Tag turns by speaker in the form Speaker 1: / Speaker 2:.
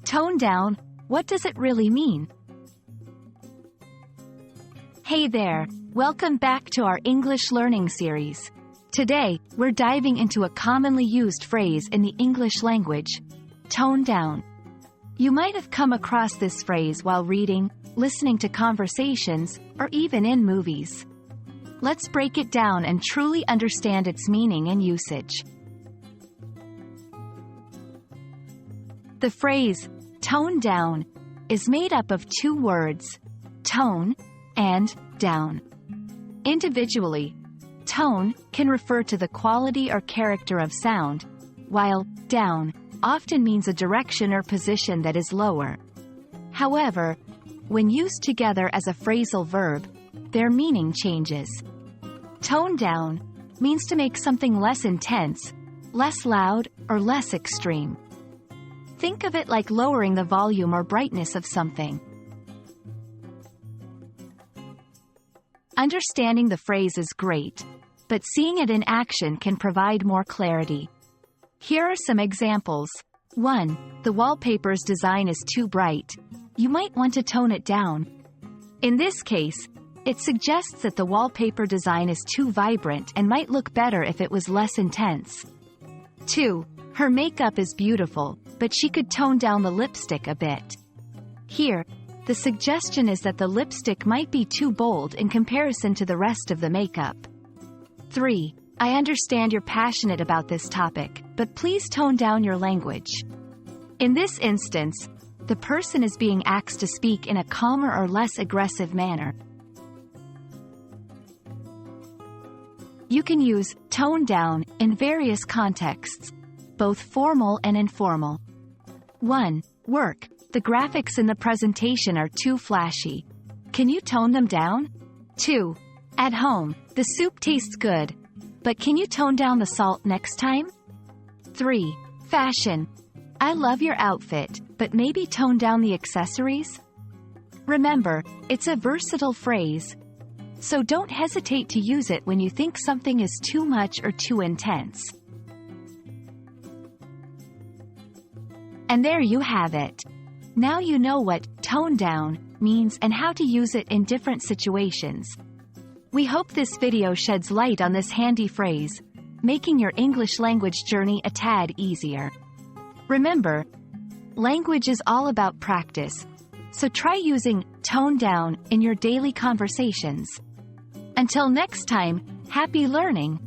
Speaker 1: Tone down, what does it really mean? Hey there, welcome back to our English learning series. Today, we're diving into a commonly used phrase in the English language, tone down. You might have come across this phrase while reading, listening to conversations, or even in movies. Let's break it down and truly understand its meaning and usage. The phrase, tone down, is made up of two words, tone and down. Individually, tone can refer to the quality or character of sound, while down often means a direction or position that is lower. However, when used together as a phrasal verb, their meaning changes. Tone down means to make something less intense, less loud, or less extreme. Think of it like lowering the volume or brightness of something. Understanding the phrase is great, but seeing it in action can provide more clarity. Here are some examples. 1. The wallpaper's design is too bright. You might want to tone it down. In this case, it suggests that the wallpaper design is too vibrant and might look better if it was less intense. 2. Her makeup is beautiful, but she could tone down the lipstick a bit. Here, the suggestion is that the lipstick might be too bold in comparison to the rest of the makeup. 3. I understand you're passionate about this topic, but please tone down your language. In this instance, the person is being asked to speak in a calmer or less aggressive manner. You can use tone down in various contexts, both formal and informal. 1. Work. The graphics in the presentation are too flashy. Can you tone them down? 2. At home. The soup tastes good, but can you tone down the salt next time? 3. Fashion. I love your outfit, but maybe tone down the accessories? Remember, it's a versatile phrase, so don't hesitate to use it when you think something is too much or too intense. And there you have it. Now you know what tone down means and how to use it in different situations. We hope this video sheds light on this handy phrase, making your English language journey a tad easier. Remember, language is all about practice, so try using tone down in your daily conversations. Until next time, happy learning!